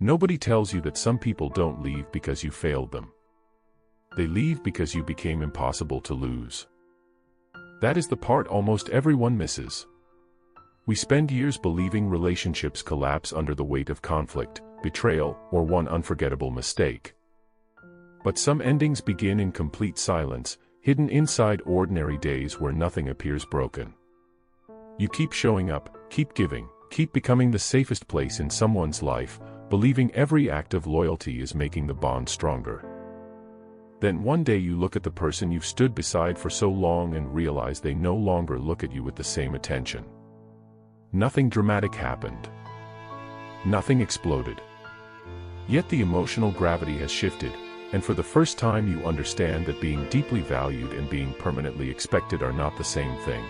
Nobody tells you that some people don't leave because you failed them. They leave because you became impossible to lose. That is the part almost everyone misses. We spend years believing relationships collapse under the weight of conflict, betrayal, or one unforgettable mistake. But some endings begin in complete silence, hidden inside ordinary days where nothing appears broken. You keep showing up, keep giving, keep becoming the safest place in someone's life, believing every act of loyalty is making the bond stronger. Then one day you look at the person you've stood beside for so long and realize they no longer look at you with the same attention. Nothing dramatic happened. Nothing exploded. Yet the emotional gravity has shifted, and for the first time you understand that being deeply valued and being permanently expected are not the same thing.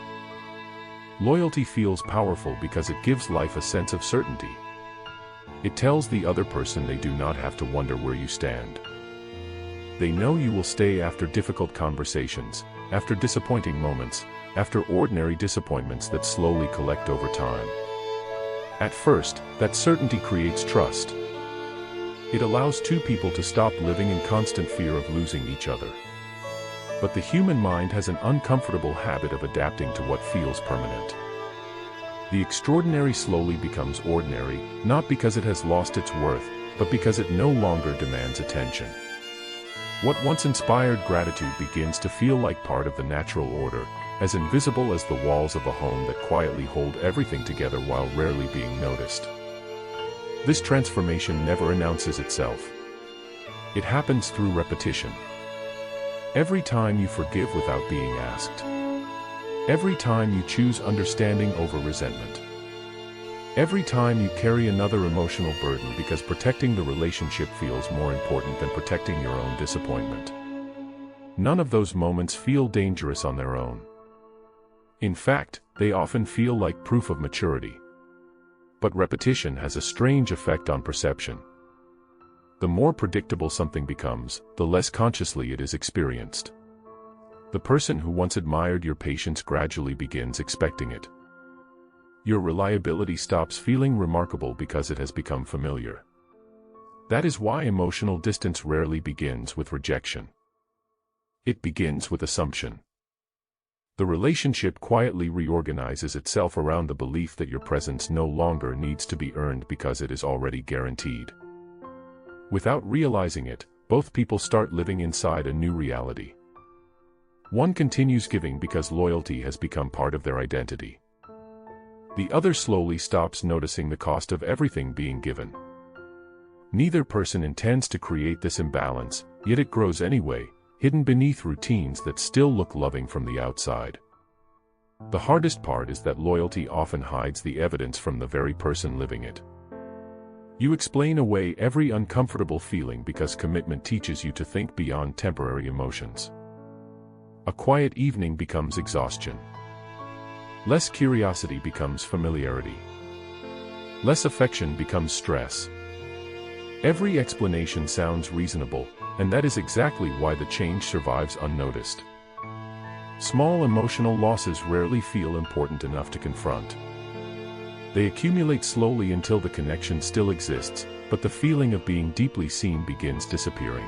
Loyalty feels powerful because it gives life a sense of certainty. It tells the other person they do not have to wonder where you stand. They know you will stay after difficult conversations, after disappointing moments, after ordinary disappointments that slowly collect over time. At first, that certainty creates trust. It allows two people to stop living in constant fear of losing each other. But the human mind has an uncomfortable habit of adapting to what feels permanent. The extraordinary slowly becomes ordinary, not because it has lost its worth, but because it no longer demands attention. What once inspired gratitude begins to feel like part of the natural order, as invisible as the walls of a home that quietly hold everything together while rarely being noticed. This transformation never announces itself. It happens through repetition. Every time you forgive without being asked. Every time you choose understanding over resentment. Every time you carry another emotional burden because protecting the relationship feels more important than protecting your own disappointment. None of those moments feel dangerous on their own. In fact, they often feel like proof of maturity. But repetition has a strange effect on perception. The more predictable something becomes, the less consciously it is experienced. The person who once admired your patience gradually begins expecting it. Your reliability stops feeling remarkable because it has become familiar. That is why emotional distance rarely begins with rejection. It begins with assumption. The relationship quietly reorganizes itself around the belief that your presence no longer needs to be earned because it is already guaranteed. Without realizing it, both people start living inside a new reality. One continues giving because loyalty has become part of their identity. The other slowly stops noticing the cost of everything being given. Neither person intends to create this imbalance, yet it grows anyway, hidden beneath routines that still look loving from the outside. The hardest part is that loyalty often hides the evidence from the very person living it. You explain away every uncomfortable feeling because commitment teaches you to think beyond temporary emotions. A quiet evening becomes exhaustion. Less curiosity becomes familiarity. Less affection becomes stress. Every explanation sounds reasonable, and that is exactly why the change survives unnoticed. Small emotional losses rarely feel important enough to confront. They accumulate slowly until the connection still exists, but the feeling of being deeply seen begins disappearing.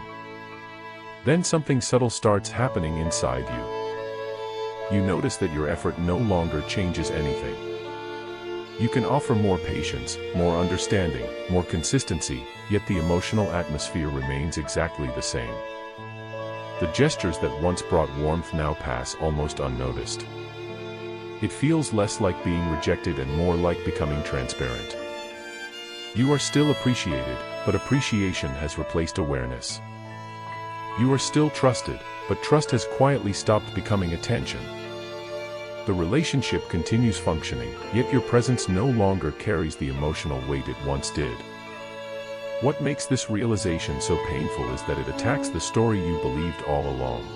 Then something subtle starts happening inside you. You notice that your effort no longer changes anything. You can offer more patience, more understanding, more consistency, yet the emotional atmosphere remains exactly the same. The gestures that once brought warmth now pass almost unnoticed. It feels less like being rejected and more like becoming transparent. You are still appreciated, but appreciation has replaced awareness. You are still trusted, but trust has quietly stopped becoming attention. The relationship continues functioning, yet your presence no longer carries the emotional weight it once did. What makes this realization so painful is that it attacks the story you believed all along.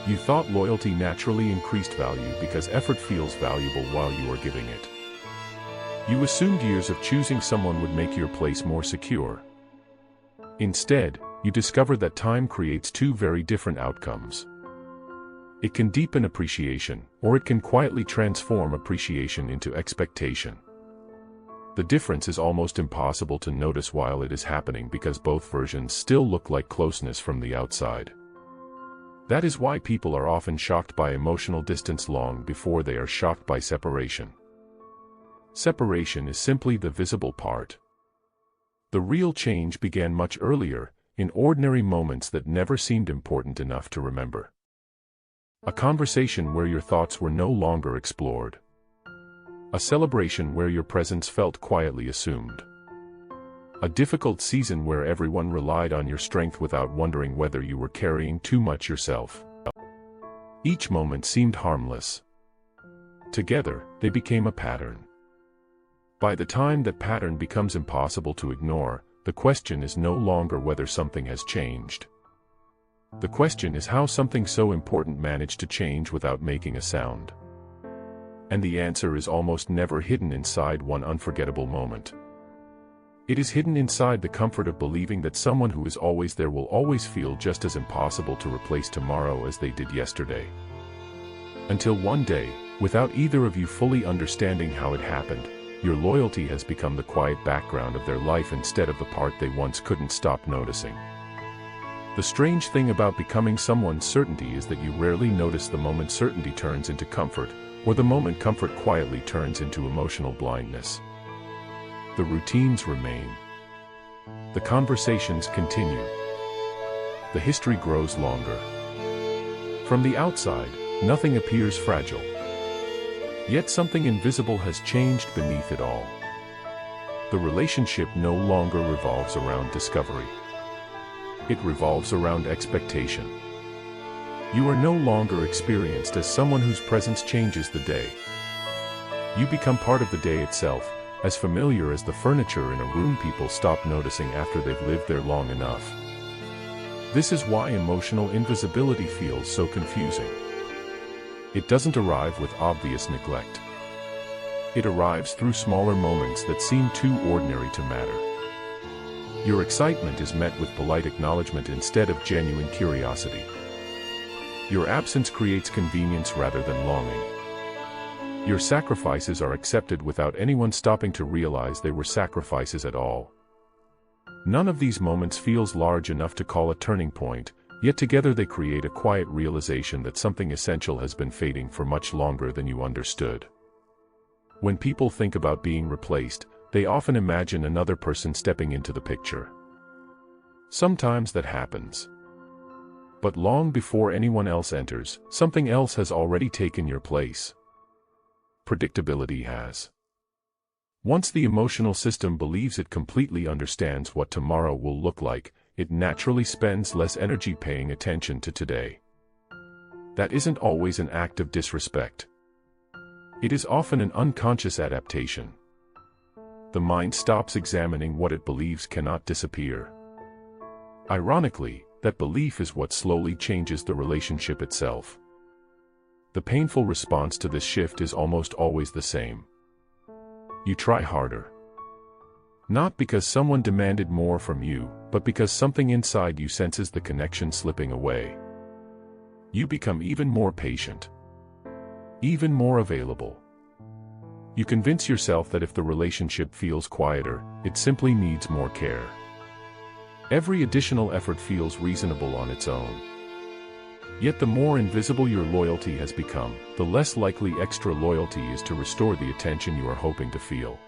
You thought loyalty naturally increased value because effort feels valuable while you are giving it. You assumed years of choosing someone would make your place more secure. Instead, you discover that time creates two very different outcomes. It can deepen appreciation, or it can quietly transform appreciation into expectation. The difference is almost impossible to notice while it is happening because both versions still look like closeness from the outside. That is why people are often shocked by emotional distance long before they are shocked by separation. Separation is simply the visible part. The real change began much earlier, in ordinary moments that never seemed important enough to remember. A conversation where your thoughts were no longer explored. A celebration where your presence felt quietly assumed. A difficult season where everyone relied on your strength without wondering whether you were carrying too much yourself. Each moment seemed harmless. Together, they became a pattern. By the time that pattern becomes impossible to ignore, the question is no longer whether something has changed. The question is how something so important managed to change without making a sound. And the answer is almost never hidden inside one unforgettable moment. It is hidden inside the comfort of believing that someone who is always there will always feel just as impossible to replace tomorrow as they did yesterday. Until one day, without either of you fully understanding how it happened, your loyalty has become the quiet background of their life instead of the part they once couldn't stop noticing. The strange thing about becoming someone's certainty is that you rarely notice the moment certainty turns into comfort, or the moment comfort quietly turns into emotional blindness. The routines remain. The conversations continue. The history grows longer. From the outside, nothing appears fragile. Yet something invisible has changed beneath it all. The relationship no longer revolves around discovery. It revolves around expectation. You are no longer experienced as someone whose presence changes the day. You become part of the day itself, as familiar as the furniture in a room people stop noticing after they've lived there long enough. This is why emotional invisibility feels so confusing. It doesn't arrive with obvious neglect. It arrives through smaller moments that seem too ordinary to matter. Your excitement is met with polite acknowledgement instead of genuine curiosity. Your absence creates convenience rather than longing. Your sacrifices are accepted without anyone stopping to realize they were sacrifices at all. None of these moments feels large enough to call a turning point, yet together they create a quiet realization that something essential has been fading for much longer than you understood. When people think about being replaced, they often imagine another person stepping into the picture. Sometimes that happens. But long before anyone else enters, something else has already taken your place. Predictability has. Once the emotional system believes it completely understands what tomorrow will look like, it naturally spends less energy paying attention to today. That isn't always an act of disrespect. It is often an unconscious adaptation. The mind stops examining what it believes cannot disappear. Ironically, that belief is what slowly changes the relationship itself. The painful response to this shift is almost always the same. You try harder. Not because someone demanded more from you, but because something inside you senses the connection slipping away. You become even more patient. Even more available. You convince yourself that if the relationship feels quieter, it simply needs more care. Every additional effort feels reasonable on its own. Yet the more invisible your loyalty has become, the less likely extra loyalty is to restore the attention you are hoping to feel.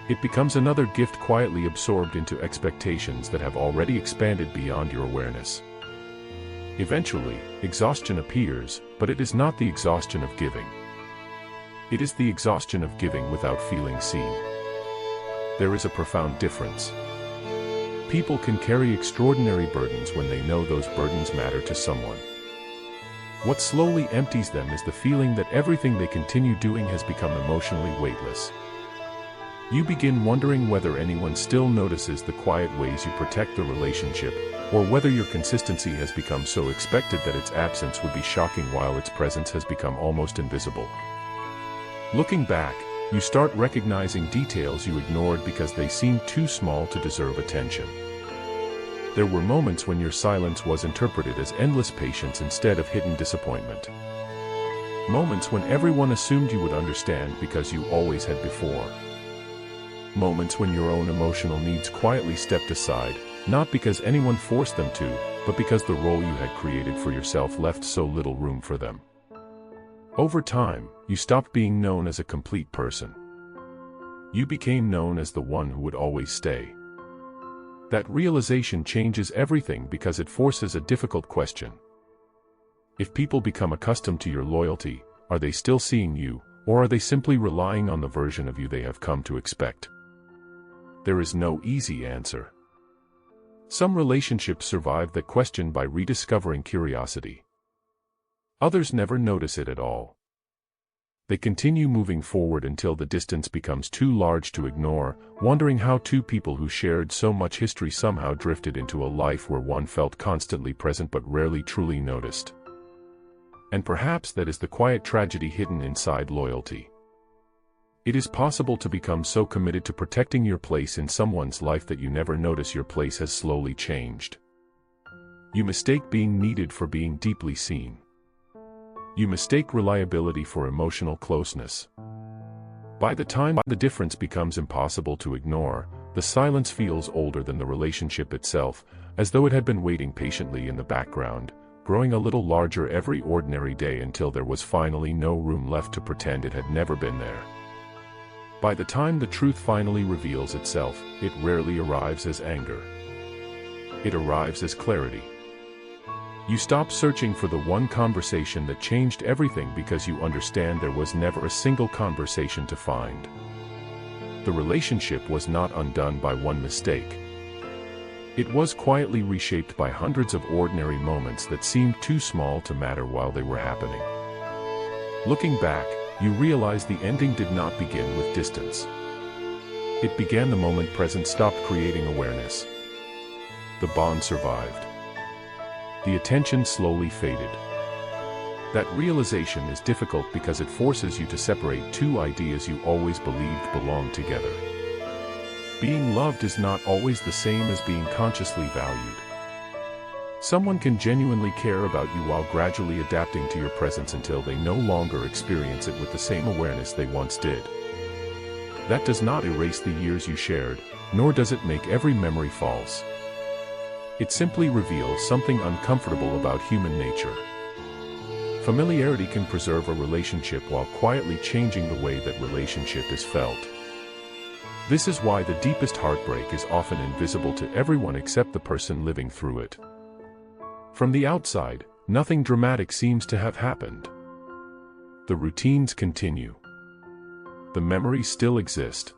It becomes another gift quietly absorbed into expectations that have already expanded beyond your awareness. Eventually, exhaustion appears, but it is not the exhaustion of giving. It is the exhaustion of giving without feeling seen. There is a profound difference. People can carry extraordinary burdens when they know those burdens matter to someone. What slowly empties them is the feeling that everything they continue doing has become emotionally weightless. You begin wondering whether anyone still notices the quiet ways you protect the relationship, or whether your consistency has become so expected that its absence would be shocking while its presence has become almost invisible. Looking back, you start recognizing details you ignored because they seemed too small to deserve attention. There were moments when your silence was interpreted as endless patience instead of hidden disappointment. Moments when everyone assumed you would understand because you always had before. Moments when your own emotional needs quietly stepped aside, not because anyone forced them to, but because the role you had created for yourself left so little room for them. Over time, you stopped being known as a complete person. You became known as the one who would always stay. That realization changes everything because it forces a difficult question. If people become accustomed to your loyalty, are they still seeing you, or are they simply relying on the version of you they have come to expect? There is no easy answer. Some relationships survive that question by rediscovering curiosity. Others never notice it at all. They continue moving forward until the distance becomes too large to ignore, wondering how two people who shared so much history somehow drifted into a life where one felt constantly present but rarely truly noticed. And perhaps that is the quiet tragedy hidden inside loyalty. It is possible to become so committed to protecting your place in someone's life that you never notice your place has slowly changed. You mistake being needed for being deeply seen. You mistake reliability for emotional closeness. By the time the difference becomes impossible to ignore, the silence feels older than the relationship itself, as though it had been waiting patiently in the background, growing a little larger every ordinary day until there was finally no room left to pretend it had never been there. By the time the truth finally reveals itself, it rarely arrives as anger. It arrives as clarity. You stop searching for the one conversation that changed everything because you understand there was never a single conversation to find. The relationship was not undone by one mistake. It was quietly reshaped by hundreds of ordinary moments that seemed too small to matter while they were happening. Looking back, you realize the ending did not begin with distance. It began the moment present stopped creating awareness. The bond survived. The attention slowly faded. That realization is difficult because it forces you to separate two ideas you always believed belonged together. Being loved is not always the same as being consciously valued. Someone can genuinely care about you while gradually adapting to your presence until they no longer experience it with the same awareness they once did. That does not erase the years you shared, nor does it make every memory false. It simply reveals something uncomfortable about human nature. Familiarity can preserve a relationship while quietly changing the way that relationship is felt. This is why the deepest heartbreak is often invisible to everyone except the person living through it. From the outside, nothing dramatic seems to have happened. The routines continue. The memories still exist.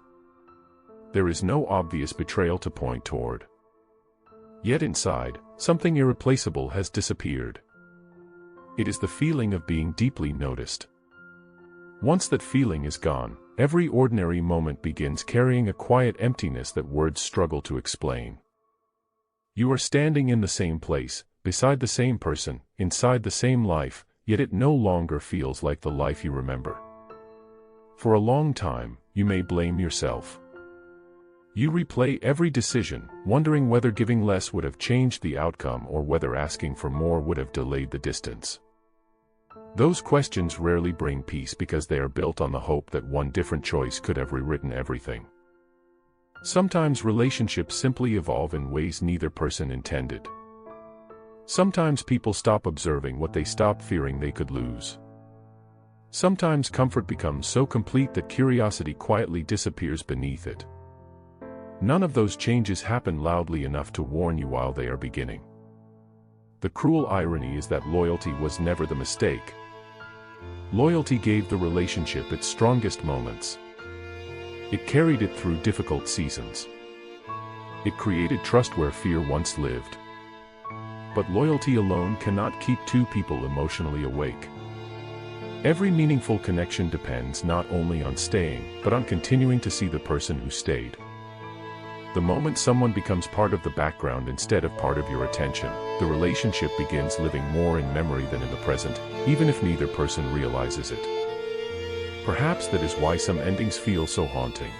There is no obvious betrayal to point toward. Yet inside, something irreplaceable has disappeared. It is the feeling of being deeply noticed. Once that feeling is gone, every ordinary moment begins carrying a quiet emptiness that words struggle to explain. You are standing in the same place, beside the same person, inside the same life, yet it no longer feels like the life you remember. For a long time, you may blame yourself. You replay every decision, wondering whether giving less would have changed the outcome or whether asking for more would have delayed the distance. Those questions rarely bring peace because they are built on the hope that one different choice could have rewritten everything. Sometimes relationships simply evolve in ways neither person intended. Sometimes people stop observing what they stopped fearing they could lose. Sometimes comfort becomes so complete that curiosity quietly disappears beneath it. None of those changes happen loudly enough to warn you while they are beginning. The cruel irony is that loyalty was never the mistake. Loyalty gave the relationship its strongest moments. It carried it through difficult seasons. It created trust where fear once lived. But loyalty alone cannot keep two people emotionally awake. Every meaningful connection depends not only on staying, but on continuing to see the person who stayed. The moment someone becomes part of the background instead of part of your attention, the relationship begins living more in memory than in the present, even if neither person realizes it. Perhaps that is why some endings feel so haunting.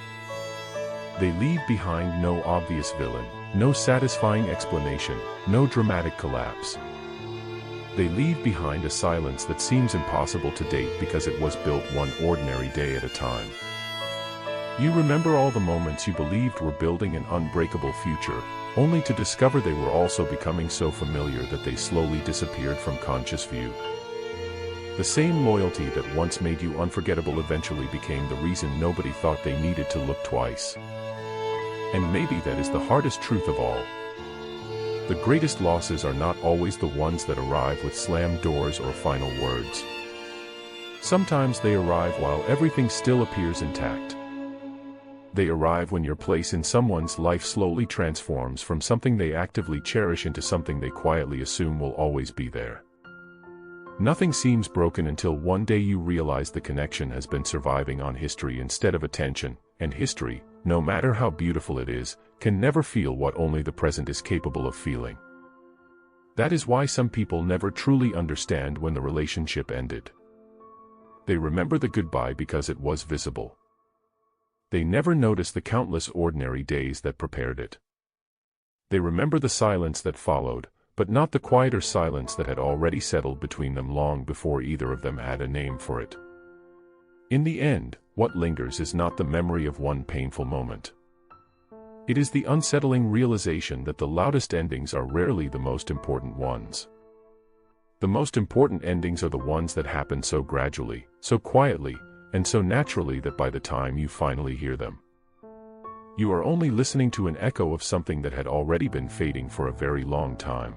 They leave behind no obvious villain, no satisfying explanation, no dramatic collapse. They leave behind a silence that seems impossible to date because it was built one ordinary day at a time. You remember all the moments you believed were building an unbreakable future, only to discover they were also becoming so familiar that they slowly disappeared from conscious view. The same loyalty that once made you unforgettable eventually became the reason nobody thought they needed to look twice. And maybe that is the hardest truth of all. The greatest losses are not always the ones that arrive with slammed doors or final words. Sometimes they arrive while everything still appears intact. They arrive when your place in someone's life slowly transforms from something they actively cherish into something they quietly assume will always be there. Nothing seems broken until one day you realize the connection has been surviving on history instead of attention, and history, no matter how beautiful it is, can never feel what only the present is capable of feeling. That is why some people never truly understand when the relationship ended. They remember the goodbye because it was visible. They never notice the countless ordinary days that prepared it. They remember the silence that followed, but not the quieter silence that had already settled between them long before either of them had a name for it. In the end, what lingers is not the memory of one painful moment. It is the unsettling realization that the loudest endings are rarely the most important ones. The most important endings are the ones that happen so gradually, so quietly, and so naturally that by the time you finally hear them, you are only listening to an echo of something that had already been fading for a very long time.